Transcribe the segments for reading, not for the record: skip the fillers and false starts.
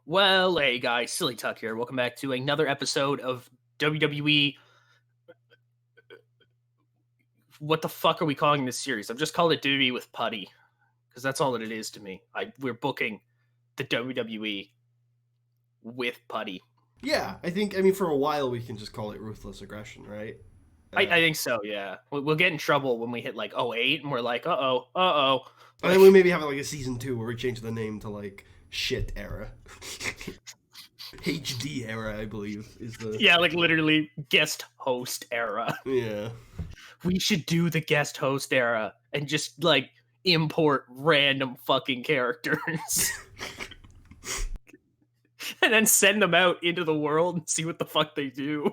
Well, hey guys, Silly Tuck here. Welcome back to another episode of WWE. What the fuck are we calling this series? I've just called it WWE with Puddy because that's all that it is to me. We're booking the WWE with Puddy. Yeah, I mean, for a while we can just call it ruthless aggression, right? I think so. Yeah, we'll get in trouble when we hit like '08 and we're like, uh-oh. And then we maybe have like a season 2 where we change the name to like shit era. HD era, I believe, is the Yeah, like literally guest host era. Yeah. We should do the guest host era and just like import random fucking characters. And then send them out into the world and see what the fuck they do.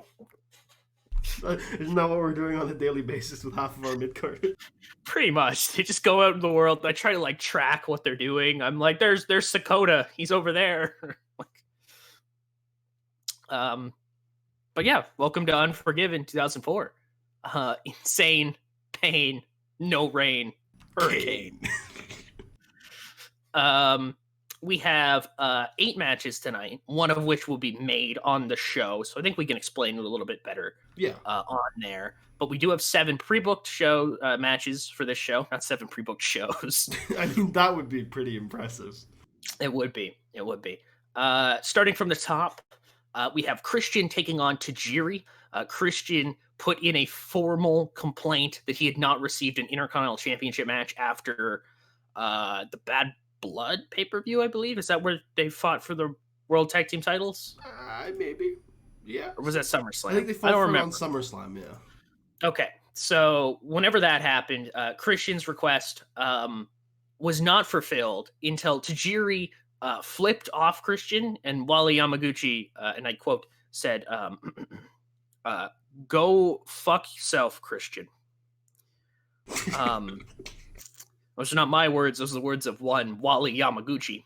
Isn't that what we're doing on a daily basis with half of our mid-card? Pretty much. They just go out in the world. I try to like track what they're doing. I'm like, there's Sakota. He's over there. But yeah, welcome to Unforgiven 2004. Insane pain, no rain, hurricane. We have 8 matches tonight, one of which will be made on the show. So I think we can explain it a little bit better on there. But we do have 7 pre-booked show matches for this show, not 7 pre-booked shows. I mean, that would be pretty impressive. It would be. Starting from the top, we have Christian taking on Tajiri. Christian put in a formal complaint that he had not received an Intercontinental Championship match after the Bad Blood pay-per-view, I believe. Is that where they fought for the World Tag Team titles? Maybe. Yeah. Or was that SummerSlam? I think they fought on SummerSlam, yeah. Okay. So whenever that happened, Christian's request was not fulfilled until Tajiri flipped off Christian, and Wally Yamaguchi, and I quote, said, go fuck yourself, Christian. Those are not my words. Those are the words of one Wally Yamaguchi.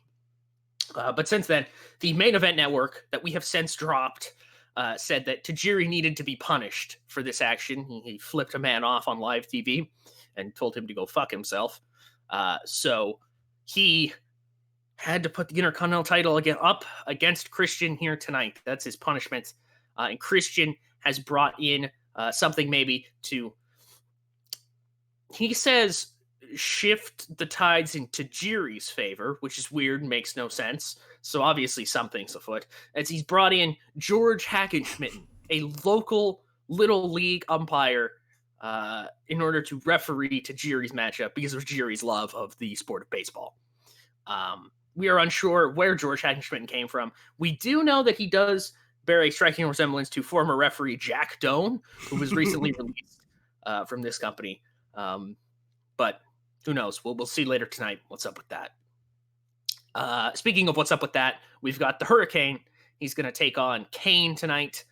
But since then, the Main Event Network that we have since dropped said that Tajiri needed to be punished for this action. He flipped a man off on live TV and told him to go fuck himself. So he had to put the Intercontinental title again up against Christian here tonight. That's his punishment. And Christian has brought in something maybe to, he says, shift the tides in Tajiri's favor, which is weird and makes no sense. So obviously something's afoot. As he's brought in George Hackenschmitten, a local little league umpire, in order to referee Tajiri's matchup because of Tajiri's love of the sport of baseball. We are unsure where George Hackenschmitten came from. We do know that he does bear a striking resemblance to former referee Jack Doan, who was recently released from this company. But who knows? We'll see later tonight what's up with that. Speaking of what's up with that, we've got the Hurricane. He's going to take on Kane tonight.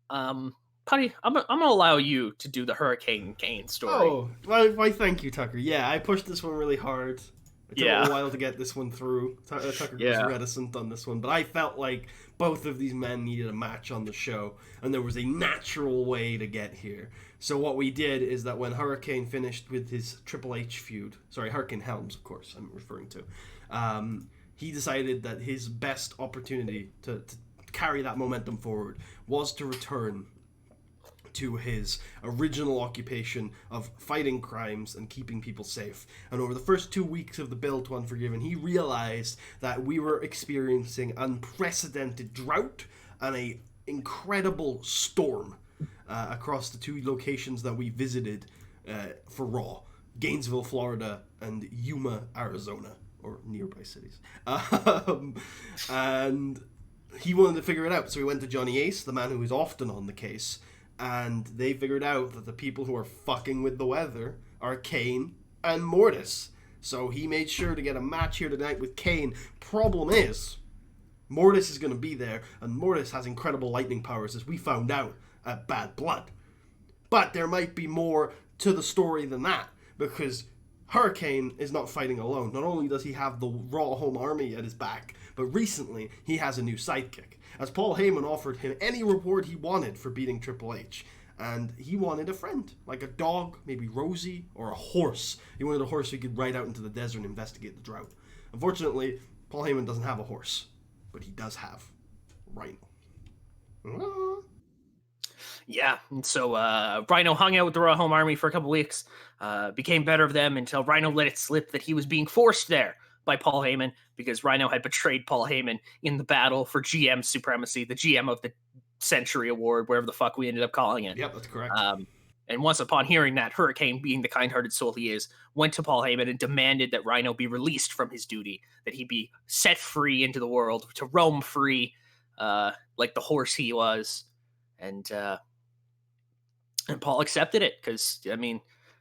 Puddy, I'm going to allow you to do the Hurricane Kane story. Oh, why thank you, Tucker. Yeah, I pushed this one really hard. It took a while to get this one through. Tucker was reticent on this one, but I felt like both of these men needed a match on the show, and there was a natural way to get here. So what we did is that when Hurricane finished with his Triple H feud, Hurricane Helms, of course, I'm referring to, he decided that his best opportunity to carry that momentum forward was to return to his original occupation of fighting crimes and keeping people safe. And over the first 2 weeks of the build to Unforgiven, he realized that we were experiencing unprecedented drought and an incredible storm across the 2 locations that we visited for Raw: Gainesville, Florida, and Yuma, Arizona, or nearby cities. And he wanted to figure it out, so he went to Johnny Ace, the man who is often on the case, and they figured out that the people who are fucking with the weather are Kane and Mortis. So he made sure to get a match here tonight with Kane. Problem is, Mortis is going to be there, and Mortis has incredible lightning powers, as we found out at Bad Blood. But there might be more to the story than that, because Hurricane is not fighting alone. Not only does he have the Raw home army at his back, but recently he has a new sidekick, as Paul Heyman offered him any reward he wanted for beating Triple H. And he wanted a friend, like a dog, maybe Rosie, or a horse. He wanted a horse so he could ride out into the desert and investigate the drought. Unfortunately, Paul Heyman doesn't have a horse. but he does have Rhino. Yeah, and so Rhino hung out with the Raw Home Army for a couple weeks, became better of them until Rhino let it slip that he was being forced there by Paul Heyman because Rhino had betrayed Paul Heyman in the battle for GM supremacy, the GM of the Century Award, wherever the fuck we ended up calling it. Yep, that's correct. And once upon hearing that, Hurricane, being the kind-hearted soul he is, went to Paul Heyman and demanded that Rhino be released from his duty, that he be set free into the world, to roam free, like the horse he was. And Paul accepted it because, I mean,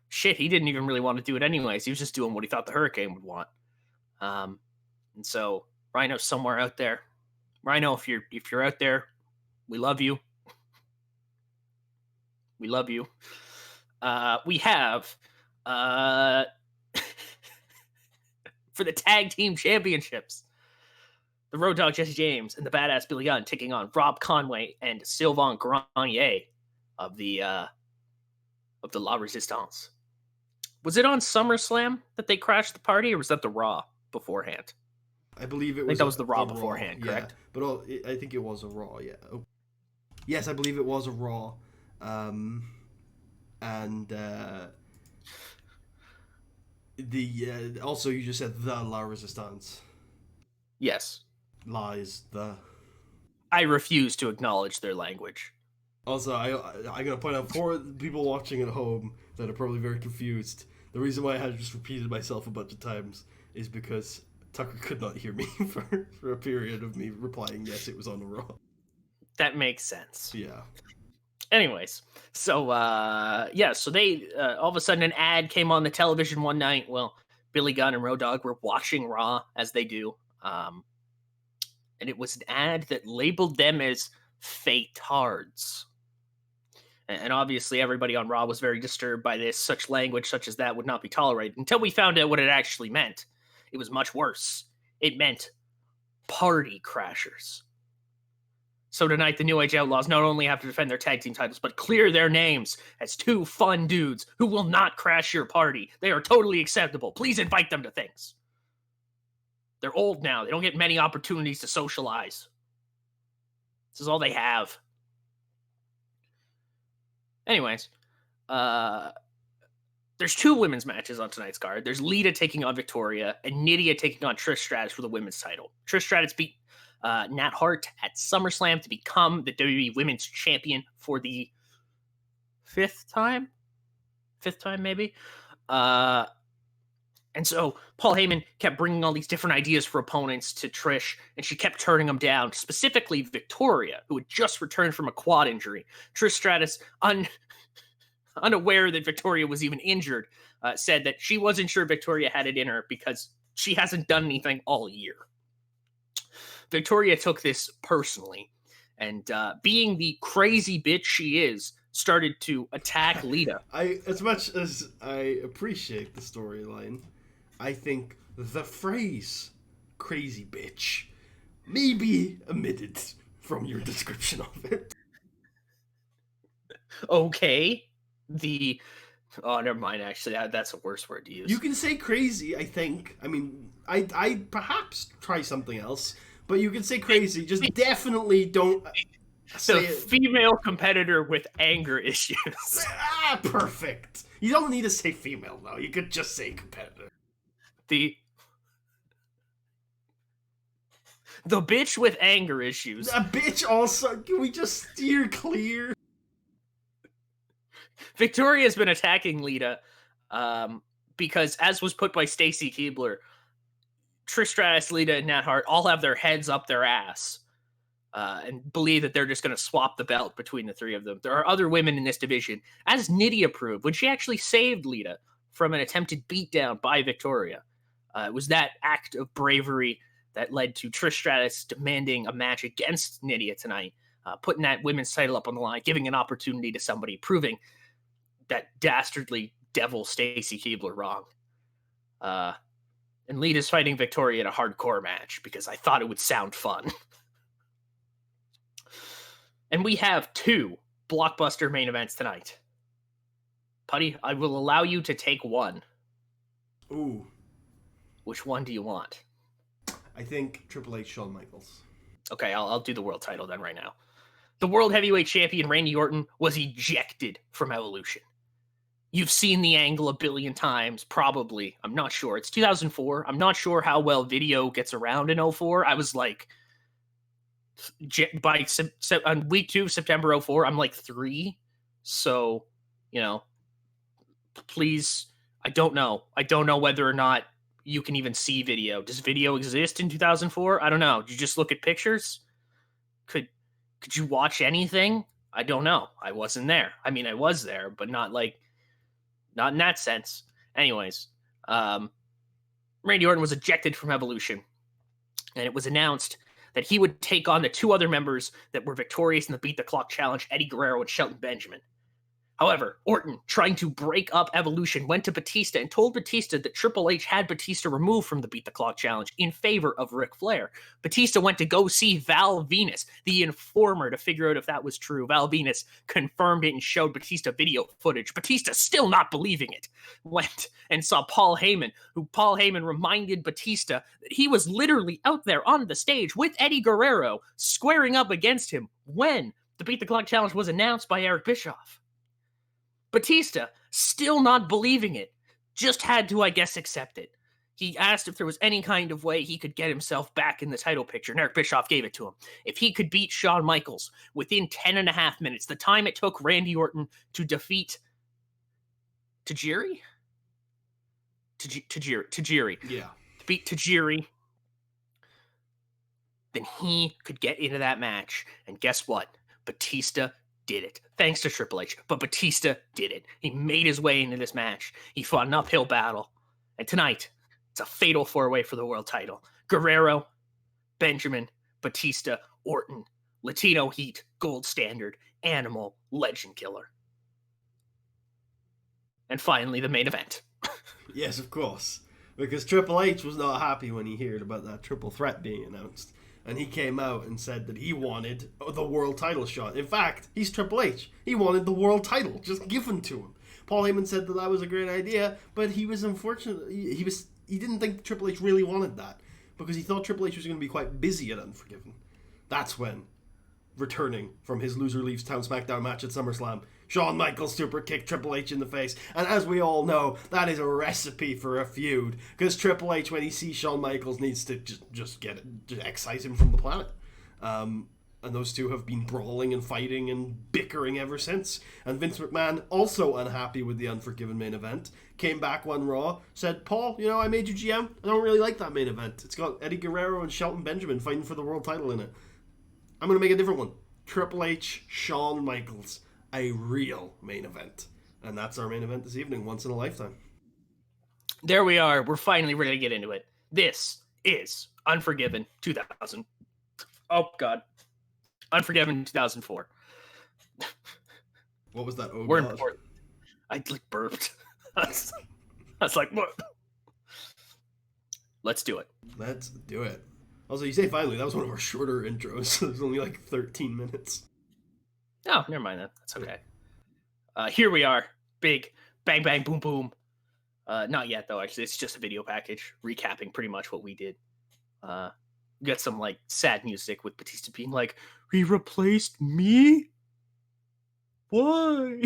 shit, he didn't even really want to do it anyways. He was just doing what he thought the Hurricane would want. And so Rhino's somewhere out there. Rhino, if you're out there, we love you. We love you. We have for the tag team championships, the Road Dogg Jesse James and the Badass Billy Gunn taking on Rob Conway and Sylvain Grenier of the La Resistance. Was it on SummerSlam that they crashed the party, or was that the Raw beforehand? I believe it was. I think that was the Raw beforehand, correct? Yeah. But I think it was a Raw. Yeah. Oh. Yes, I believe it was a Raw. Also you just said the La Resistance. Yes. Lies the. I refuse to acknowledge their language. Also, I'm gonna point out for people watching at home that are probably very confused. The reason why I had just repeated myself a bunch of times is because Tucker could not hear me for a period of me replying, yes, it was on the Raw. That makes sense. Yeah. Anyways, so so they all of a sudden an ad came on the television one night. Well, Billy Gunn and Road Dogg were watching Raw as they do, and it was an ad that labeled them as fatards. And obviously, everybody on Raw was very disturbed by this. Such language, such as that, would not be tolerated until we found out what it actually meant. It was much worse. It meant party crashers. So tonight, the New Age Outlaws not only have to defend their tag team titles, but clear their names as two fun dudes who will not crash your party. They are totally acceptable. Please invite them to things. They're old now. They don't get many opportunities to socialize. This is all they have. Anyways, there's two women's matches on tonight's card. There's Lita taking on Victoria and Nydia taking on Trish Stratus for the women's title. Trish Stratus beat Nat Hart at SummerSlam to become the WWE Women's Champion for the fifth time maybe. And so Paul Heyman kept bringing all these different ideas for opponents to Trish, and she kept turning them down, specifically Victoria, who had just returned from a quad injury. Trish Stratus, unaware that Victoria was even injured, said that she wasn't sure Victoria had it in her because she hasn't done anything all year. Victoria took this personally, and being the crazy bitch she is, started to attack Lita. As much as I appreciate the storyline, I think the phrase "crazy bitch" may be omitted from your description of it. Okay. Oh, never mind, actually. That's a worse word to use. You can say crazy, I think. I mean, I'd perhaps try something else, but you can say crazy. Just definitely don't say the female competitor with anger issues. Perfect. You don't need to say female, though. You could just say competitor. The bitch with anger issues. A bitch also. Can we just steer clear? Victoria's been attacking Lita because, as was put by Stacy Keibler, Trish Stratus, Lita, and Nat Hart all have their heads up their ass and believe that they're just going to swap the belt between the three of them. There are other women in this division, as Nydia proved when she actually saved Lita from an attempted beatdown by Victoria. It was that act of bravery that led to Trish Stratus demanding a match against Nydia tonight, putting that women's title up on the line, giving an opportunity to somebody, proving that dastardly devil Stacy Keibler wrong. And Lita's fighting Victoria in a hardcore match because I thought it would sound fun. And we have two blockbuster main events tonight. Puddy, I will allow you to take one. Ooh. Which one do you want? I think Triple H, Shawn Michaels. Okay, I'll do the world title then right now. The World Heavyweight Champion Randy Orton was ejected from Evolution. You've seen the angle a billion times, probably. I'm not sure. It's 2004. I'm not sure how well video gets around in 04. I was like, on week 2 of September 04, I'm like 3. So, please, I don't know. I don't know whether or not you can even see video. Does video exist in 2004? I don't know. Did you just look at pictures? Could you watch anything? I don't know. I wasn't there. I mean, I was there, but not in that sense. Anyways, Randy Orton was ejected from Evolution, and it was announced that he would take on the 2 other members that were victorious in the Beat the Clock Challenge, Eddie Guerrero and Shelton Benjamin. However, Orton, trying to break up Evolution, went to Batista and told Batista that Triple H had Batista removed from the Beat the Clock Challenge in favor of Ric Flair. Batista went to go see Val Venis, the informer, to figure out if that was true. Val Venis confirmed it and showed Batista video footage. Batista, still not believing it, went and saw Paul Heyman, who Paul Heyman reminded Batista that he was literally out there on the stage with Eddie Guerrero, squaring up against him when the Beat the Clock Challenge was announced by Eric Bischoff. Batista, still not believing it, just had to, I guess, accept it. He asked if there was any kind of way he could get himself back in the title picture, and Eric Bischoff gave it to him. If he could beat Shawn Michaels within 10.5 minutes, the time it took Randy Orton to defeat Tajiri? Tajiri. Yeah. To beat Tajiri, then he could get into that match. And guess what? Batista did it. Thanks to Triple H. But Batista did it. He made his way into this match. He fought an uphill battle. And tonight, it's a fatal 4-way for the world title. Guerrero, Benjamin, Batista, Orton, Latino Heat, Gold Standard, Animal, Legend Killer. And finally, the main event. Yes, of course. Because Triple H was not happy when he heard about that triple threat being announced. And he came out and said that he wanted the world title shot. In fact, he's Triple H. He wanted the world title just given to him. Paul Heyman said that was a great idea, but he was unfortunate. He didn't think Triple H really wanted that because he thought Triple H was going to be quite busy at Unforgiven. That's when, returning from his Loser Leaves Town SmackDown match at SummerSlam, Shawn Michaels super kicked Triple H in the face. And as we all know, that is a recipe for a feud. Because Triple H, when he sees Shawn Michaels, needs to just excise him from the planet. And those two have been brawling and fighting and bickering ever since. And Vince McMahon, also unhappy with the Unforgiven main event, came back one Raw, said, Paul, I made you GM. I don't really like that main event. It's got Eddie Guerrero and Shelton Benjamin fighting for the world title in it. I'm going to make a different one. Triple H, Shawn Michaels. A real main event. And that's our main event this evening, once in a lifetime. There we are. We're finally ready to get into it. This is Unforgiven 2000. Oh, God. Unforgiven 2004. What was that? Oh, We're God. important. I burped. I was like, what? Let's do it. Let's do it. Also, you say finally, that was one of our shorter intros. It was only like 13 minutes. Oh, never mind that. That's okay. Here we are. Big bang, bang, boom, boom. Not yet, though. Actually, it's just a video package recapping pretty much what we did. Got some like sad music with Batista being like, "He replaced me? Why?"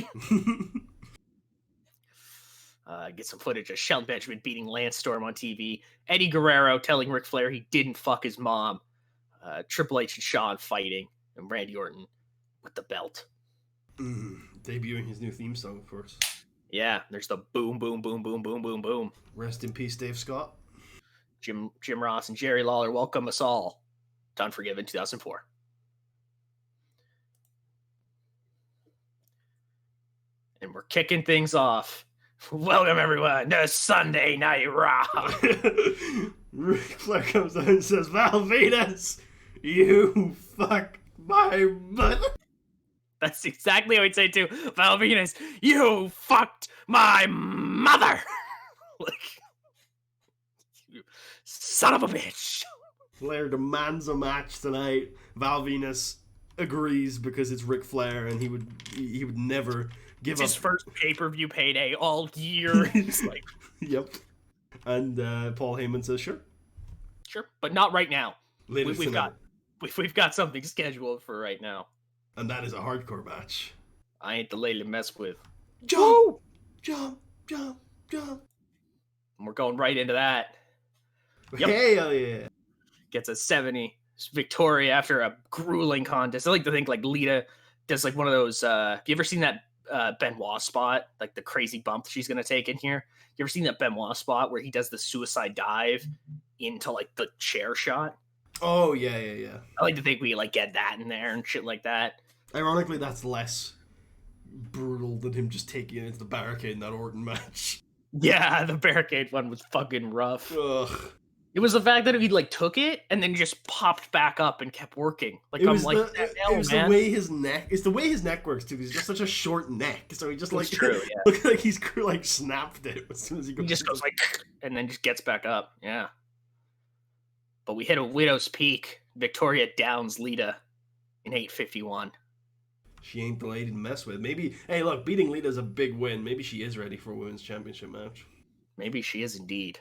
Get some footage of Shelton Benjamin beating Lance Storm on TV. Eddie Guerrero telling Ric Flair he didn't fuck his mom. Triple H and Shawn fighting. And Randy Orton with the belt. Debuting his new theme song, of course. Yeah, there's the boom, boom, boom, boom, boom, boom, boom. Rest in peace, Dave Scott. Jim Ross and Jerry Lawler welcome us all to Unforgiven 2004. And we're kicking things off. Welcome, everyone, to Sunday Night Raw. Ric Flair comes out and says, Val Venis, you fuck my mother. That's exactly what he'd say too. Val Venis, you fucked my mother. Like, you son of a bitch. Flair demands a match tonight. Val Venis agrees because it's Ric Flair and he would never give up. His first pay-per-view payday all year. It's like, yep. And Paul Heyman says, sure, but not right now. We've we've got something scheduled for right now. And that is a hardcore match. I ain't the lady to mess with. Jump! Jump! Jump! Jump! And we're going right into that. Yep. Hell yeah! Gets a 70. Victoria after a grueling contest. I like to think like Lita does like one of those. Have you ever seen that Benoit spot? Like the crazy bump she's going to take in here? You ever seen that Benoit spot where he does the suicide dive into like the chair shot? Oh, yeah. I like to think we like get that in there and shit like that. Ironically, that's less brutal than him just taking it into the barricade in that Orton match. Yeah, the barricade one was fucking rough. Ugh. It was the fact that he like took it and then just popped back up and kept working. Like it I'm was like, it was man. the way his neck. It's the way his neck works too. He's just such a short neck, so he just like true, yeah. looks like he's like snapped it as soon as he goes. He just goes like, and then just gets back up. Yeah. But we hit a widow's peak. Victoria downs Lita in 8:51. She ain't the lady to mess with. Maybe. Hey, look, beating Lita is a big win. Maybe she is ready for a women's championship match. Maybe she is indeed.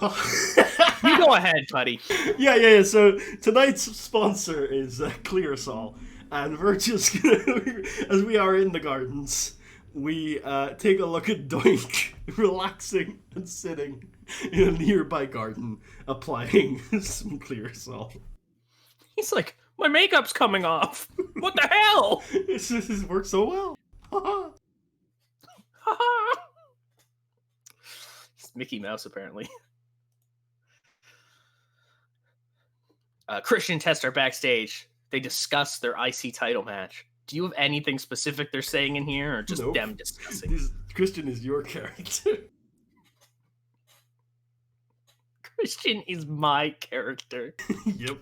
You go ahead, buddy. Yeah. So tonight's sponsor is Clearsol, and we're just gonna, as we are in the gardens, we take a look at Doink relaxing and sitting in a nearby garden, applying some Clearsol. He's like, my makeup's coming off. What the hell? This works so well. It's Mickey Mouse, apparently. Christian and Test are backstage. They discuss their IC title match. Do you have anything specific they're saying in here, or just them discussing? Christian is your character. Christian is my character. Yep.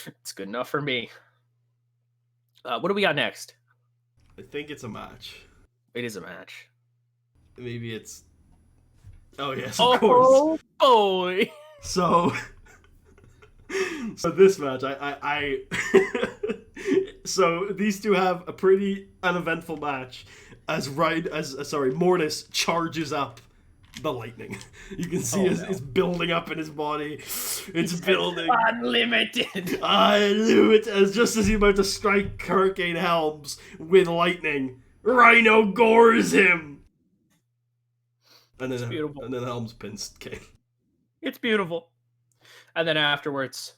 It's good enough for me. What do we got next? I think it's a match. It is a match. Maybe it's... Oh, yes, of course. Oh, boy. So this match, I so these two have a pretty uneventful match as Mortis charges up the lightning. You can see it's building up in his body. It's building. Unlimited. As just as he's about to strike Hurricane Helms with lightning, Rhino gores him. And then, beautiful. And then Helms pins Kane. It's beautiful. And then afterwards,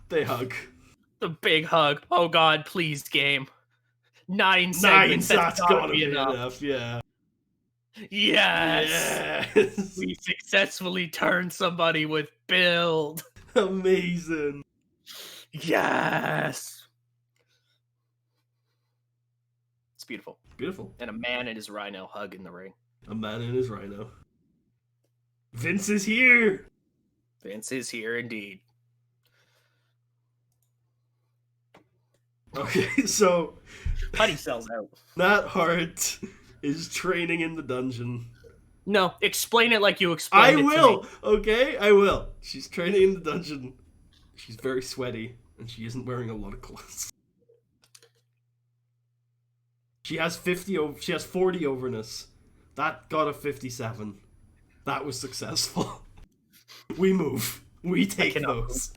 they hug. The big hug. Oh God, please, game. 9 segments. That's gotta be enough. Yeah. Yes. We successfully turned somebody with build. Amazing. Yes. It's beautiful. Beautiful. And a man and his Rhino hug in the ring. A man and his Rhino. Vince is here. Vince is here indeed. Okay, so Puddy sells out. Matt Hart is training in the dungeon. No, explain it like you explained it to me. Okay, I will. She's training in the dungeon. She's very sweaty, and she isn't wearing a lot of clothes. She has 40 overness. That got a 57. That was successful. We move. We take those.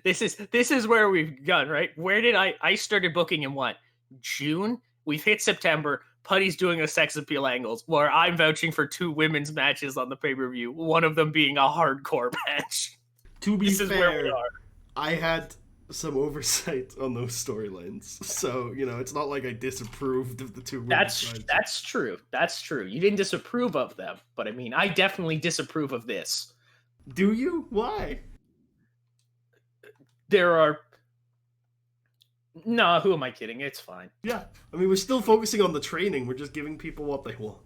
This is where we've gone, right? Where did I started booking in what? June? We've hit September. Puddy's doing a sex appeal angles where I'm vouching for 2 women's matches on the pay-per-view, one of them being a hardcore match. To be fair, I had some oversight on those storylines. So, it's not like I disapproved of the 2 women's matches. That's true. That's true. You didn't disapprove of them, but I mean, I definitely disapprove of this. Do you? Why? No, who am I kidding? It's fine. Yeah. I mean, we're still focusing on the training. We're just giving people what they want.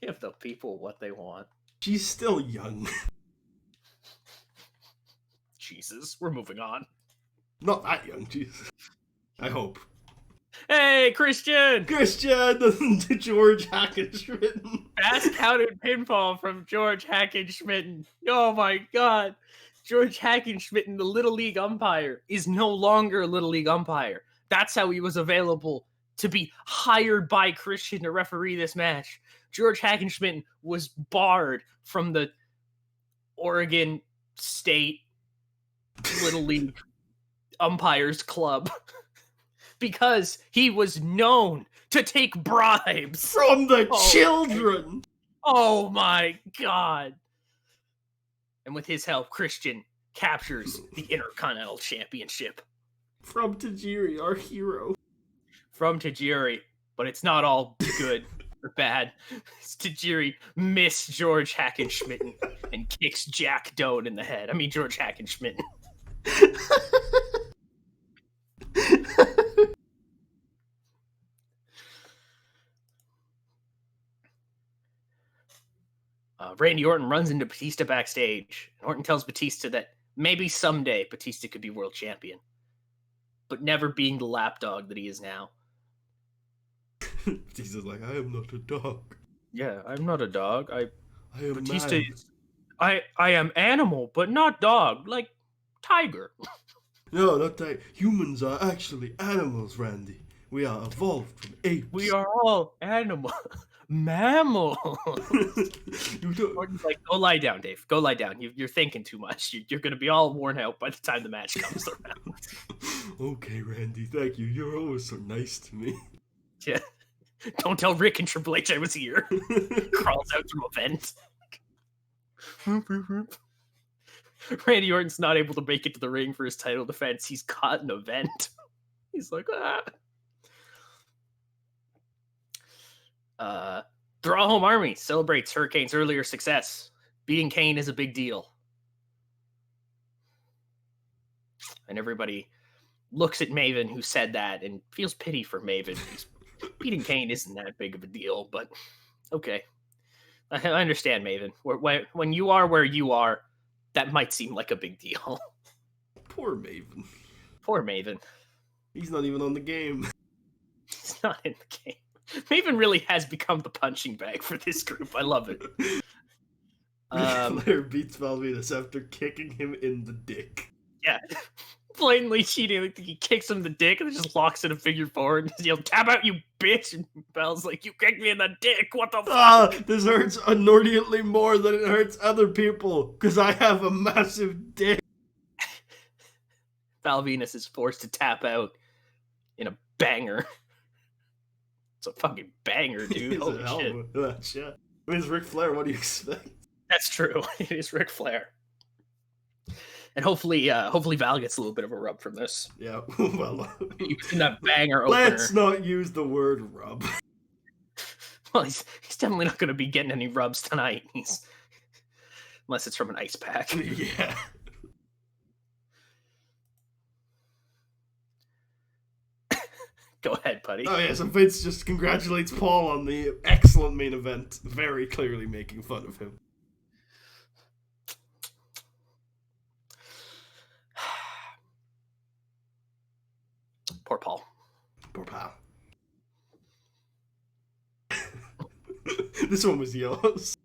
Give the people what they want. She's still young. Jesus, we're moving on. Not that young, Jesus. I hope. Hey, Christian! The George Hackenschmitten. Fast counted pinfall from George Hackenschmitten. Oh my God. George Hackenschmitten, the Little League umpire, is no longer a Little League umpire. That's how he was available to be hired by Christian to referee this match. George Hackenschmidt was barred from the Oregon State Little League Umpires Club because he was known to take bribes from the children. Oh my God. And with his help, Christian captures the Intercontinental Championship. From Tajiri, our hero. From Tajiri, but it's not all good or bad. Tajiri missed George Hackenschmidt and kicks Jack Doan in the head. I mean, George Hackenschmidt. Randy Orton runs into Batista backstage. Orton tells Batista that maybe someday Batista could be world champion, but never being the lapdog that he is now. Batista's like, I am not a dog. Yeah, I'm not a dog. I am Batista man. is, I am animal, but not dog, like tiger. No, not tiger. Humans are actually animals, Randy. We are evolved from apes. We are all animal. Mammal. Orton's like, go lie down, Dave. Go lie down. You're thinking too much. You're going to be all worn out by the time the match comes around. Okay, Randy, thank you. You're always so nice to me. Yeah. Don't tell Rick and Triple H I was here. Crawls out from a vent. Randy Orton's not able to make it to the ring for his title defense. He's caught in a vent. He's like, Draw Home Army celebrates Hurricane's earlier success. Beating Kane is a big deal. And everybody looks at Maven, who said that, and feels pity for Maven. Beating Kane isn't that big of a deal, but okay. I understand, Maven. When you are where you are, that might seem like a big deal. Poor Maven. Poor Maven. He's not even on the game. He's not in the game. Maven really has become the punching bag for this group. I love it. Flair beats Val Venis after kicking him in the dick. Yeah. Blatantly cheating. Like, he kicks him in the dick and then just locks in a figure four and just yells, tap out, you bitch! And Val's like, you kicked me in the dick, what the fuck? This hurts inordinately more than it hurts other people, because I have a massive dick. Val Venis is forced to tap out in a banger. It's a fucking banger, dude. Holy shit. That shit. I mean, it's Ric Flair, what do you expect? That's true. It is Ric Flair. And hopefully Val gets a little bit of a rub from this. Yeah, well, he was in that banger opener. Let's not use the word rub. Well, he's definitely not going to be getting any rubs tonight. Unless it's from an ice pack. Yeah. Go ahead, Puddy. Oh yeah, so Vince just congratulates Paul on the excellent main event, very clearly making fun of him. Poor Paul. Poor pal. This one was yours.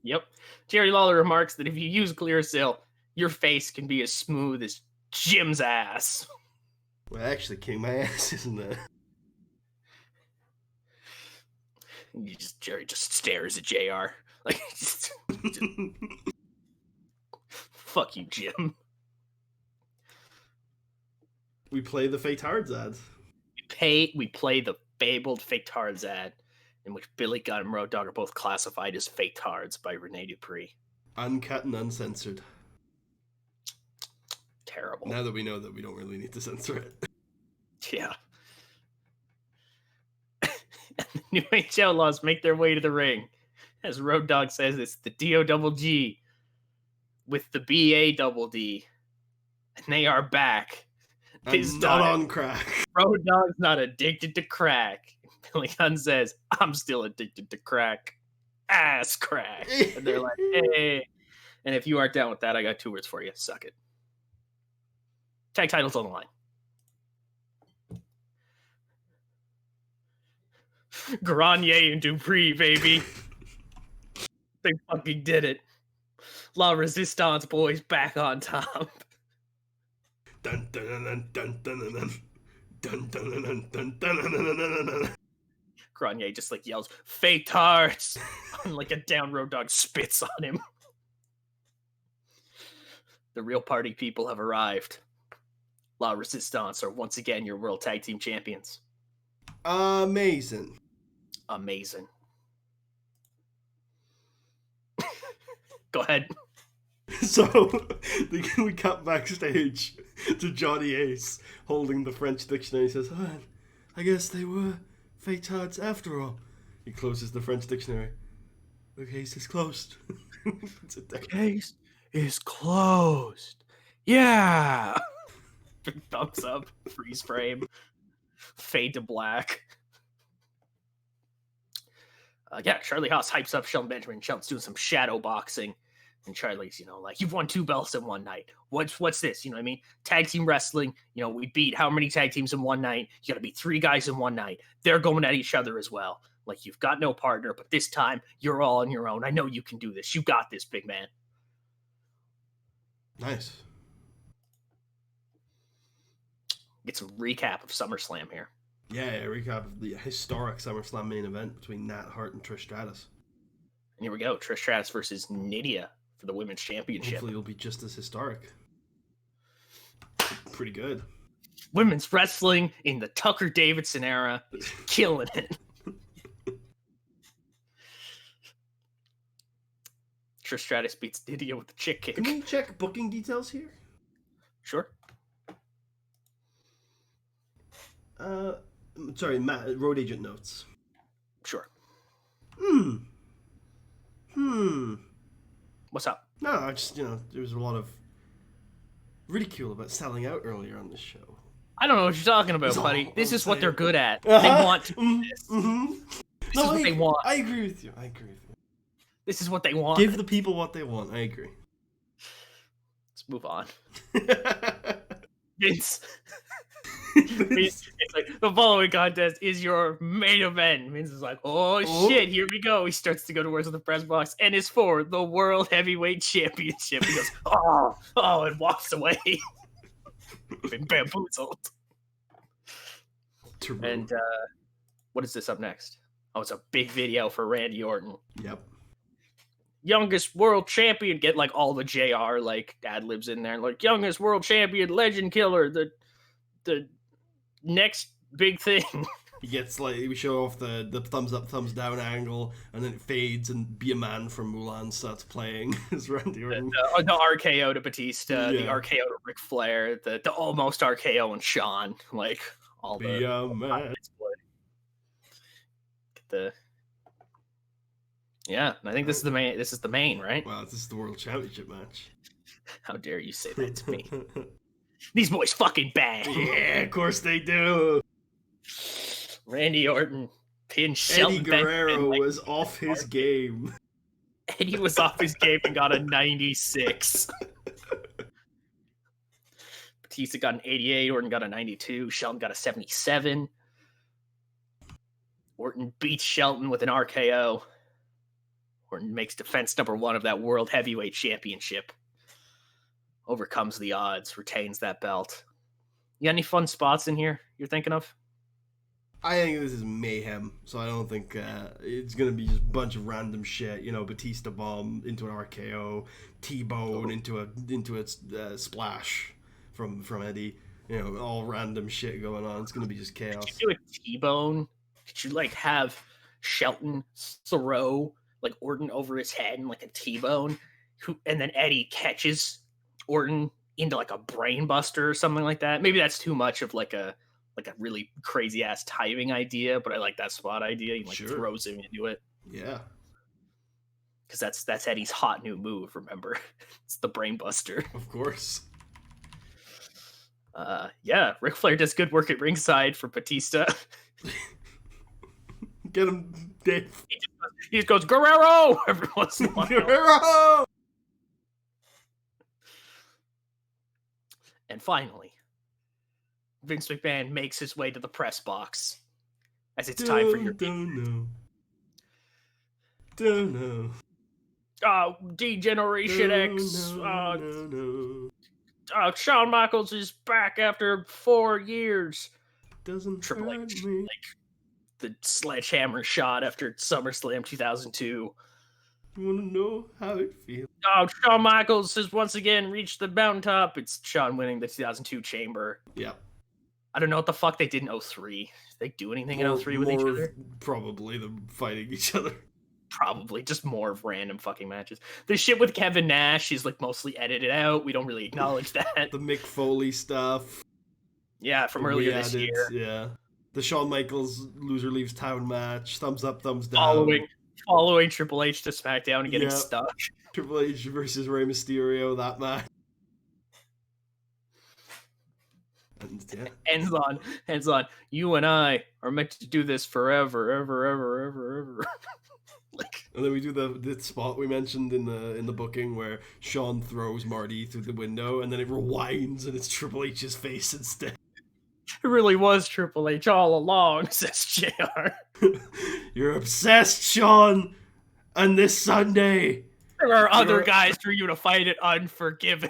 Yep. Jerry Lawler remarks that if you use Clearasil, your face can be as smooth as Jim's ass. Well, actually, King, my ass isn't it? Jerry just stares at JR. Like, just fuck you, Jim. We play the Fatards ad. We play the fabled Fatards ad, in which Billy Gunn and Road Dogg are both classified as Fatards by Rene Dupree. Uncut and uncensored. Terrible. Now that we know that we don't really need to censor it. Yeah. And the New Age Outlaws make their way to the ring. As Road Dogg says, it's the DOGG with the BADD. And they are back. This not on crack. Road Dogg's not addicted to crack. Billy Gunn says, I'm still addicted to crack. Ass crack. And they're like, hey. And if you aren't down with that, I got 2 words for you. Suck it. Tag titles on the line. Grenier and Dupree, baby. They fucking did it. La Resistance boys back on top. Dun, dun, dun, dun, dun, dun, dun. Dun, dun, dun, dun, dun, dun, dun, dun, dun, dun. Grenier just like yells, "Fatards!" and like a down road dog spits on him. The real party people have arrived. La Resistance are once again your World Tag Team Champions. Amazing. Amazing. Go ahead. So, we cut backstage to Johnny Ace holding the French dictionary. He says, oh, I guess they were fatards after all. He closes the French dictionary. The case is closed. The case is closed. Yeah. Big thumbs up. Freeze frame. Fade to black. Charlie Haas hypes up Shelton Benjamin. Shelton's doing some shadow boxing. And Charlie's, like, you've won 2 belts in one night. What's this? You know what I mean? Tag team wrestling. We beat how many tag teams in one night? You got to beat 3 guys in one night. They're going at each other as well. Like, you've got no partner, but this time you're all on your own. I know you can do this. You got this, big man. Nice. Get some recap of SummerSlam here. Yeah, recap of the historic SummerSlam main event between Nat Hart and Trish Stratus. And here we go. Trish Stratus versus Nydia for the Women's Championship. Hopefully it'll be just as historic. Pretty good. Women's wrestling in the Tucker Davidson era is killing it. Trish Stratus beats Nydia with the chick kick. Can we check booking details here? Sure. Sorry, Matt, road agent notes. Sure. What's up? No, I just, there was a lot of ridicule about selling out earlier on this show. I don't know what you're talking about, buddy. This is what they're good at. They want to do this. This is what they want. I agree with you. This is what they want. Give the people what they want. I agree. Let's move on. Vince. It's like, the following contest is your main event. Vince is like, oh shit, here we go. He starts to go towards the press box and is for the World Heavyweight Championship. He goes, oh, and walks away. Been bamboozled. And what is this up next? Oh, it's a big video for Randy Orton. Yep. Youngest world champion. Get like all the JR like ad libs in there. Like youngest world champion, legend killer, the next big thing. He gets we show off the thumbs up, thumbs down angle, and then it fades, and Be a Man from Mulan starts playing as Randy Orton. The RKO to Batista, the RKO to Ric Flair, the almost RKO and Shawn, like all Be a Man. Yeah, I think this is the main. This is the main, right? Wow, this is the World Championship match. How dare you say that to me? These boys fucking bang. Yeah, of course they do. Randy Orton pinned Shelton. Eddie Guerrero was off his game. Eddie was off his game and got a 96. Batista got an 88. Orton got a 92. Shelton got a 77. Orton beats Shelton with an RKO. Orton makes defense number 1 of that World Heavyweight Championship. Overcomes the odds, retains that belt. You got any fun spots in here you're thinking of? I think this is mayhem, so I don't think it's going to be just a bunch of random shit. Batista bomb into an RKO, T-bone into a splash from Eddie. All random shit going on. It's going to be just chaos. Could you do a T-bone? Could you have Shelton throw Orton over his head and a T-bone, and then Eddie catches Orton into a brain buster or something like that? Maybe that's too much of a really crazy ass timing idea, but I like that spot idea. He throws him into it. Yeah, because that's Eddie's hot new move. Remember, it's the brain buster. Of course. Ric Flair does good work at ringside for Batista. Get him, Dave. He just goes, Guerrero! Every once in a while. Guerrero! And finally, Vince McMahon makes his way to the press box as it's time for your... Don't know. D-Generation X. Shawn Michaels is back after 4 years. Doesn't Triple hurt H, me. like the sledgehammer shot after SummerSlam 2002. You want to know how it feels? Oh, Shawn Michaels has once again reached the mountaintop. It's Shawn winning the 2002 Chamber. Yeah. I don't know what the fuck they did in 03. Did they do anything in 03 with each other? Probably them fighting each other. Probably just more of random fucking matches. The shit with Kevin Nash is like mostly edited out. We don't really acknowledge that. The Mick Foley stuff. Yeah, from earlier this year. Yeah. The Shawn Michaels loser leaves town match. Thumbs up, thumbs down. Following Triple H to SmackDown and getting stuck. Triple H versus Rey Mysterio, that match. And, yeah. Hands on. You and I are meant to do this forever, ever. Like, and then we do the spot we mentioned in the booking where Shawn throws Marty through the window, and then it rewinds, and it's Triple H's face instead. It really was Triple H all along, says JR. You're obsessed, Shawn. And this Sunday, there are other guys for you to fight at Unforgiven.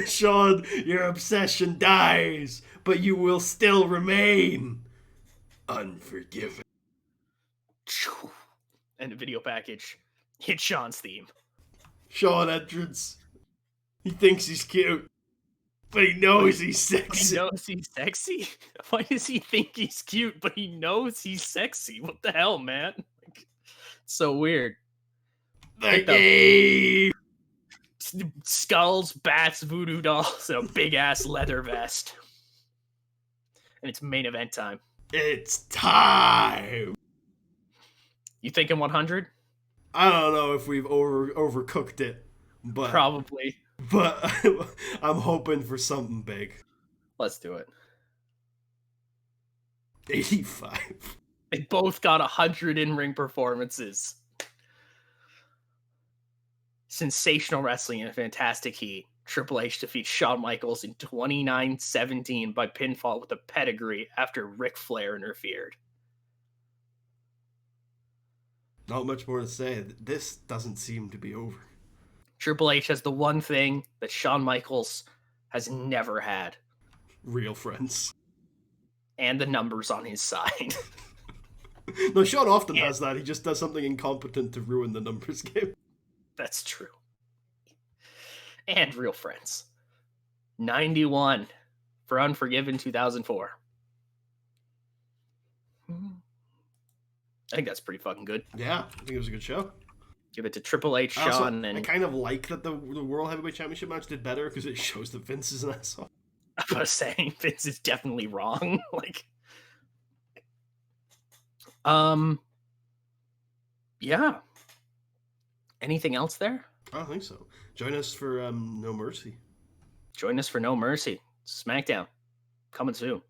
Shawn, your obsession dies, but you will still remain unforgiven. And the video package hit Shawn's theme. Shawn entrance. He thinks he's cute, but he knows he's sexy. He knows he's sexy? Why does he think he's cute, but he knows he's sexy? What the hell, man? Like, it's so weird. The game! Skulls, bats, voodoo dolls, and a big-ass leather vest. And it's main event time. It's time! You thinking 100? I don't know if we've overcooked it, but probably. But I'm hoping for something big. Let's do it. 85. They both got 100 in-ring performances. Sensational wrestling and fantastic heat. Triple H defeats Shawn Michaels in 29-17 by pinfall with a pedigree after Ric Flair interfered. Not much more to say. This doesn't seem to be over. Triple H has the one thing that Shawn Michaels has never had. Real friends. And the numbers on his side. No, Shawn often has that. He just does something incompetent to ruin the numbers game. That's true. And real friends. 91 for Unforgiven 2004. I think that's pretty fucking good. Yeah, I think it was a good show. Give it to Triple H, Shawn, and... I kind of like that the World Heavyweight Championship match did better because it shows that Vince is an asshole. I was saying, Vince is definitely wrong. Yeah. Anything else there? I don't think so. Join us for No Mercy. Join us for No Mercy. SmackDown. Coming soon.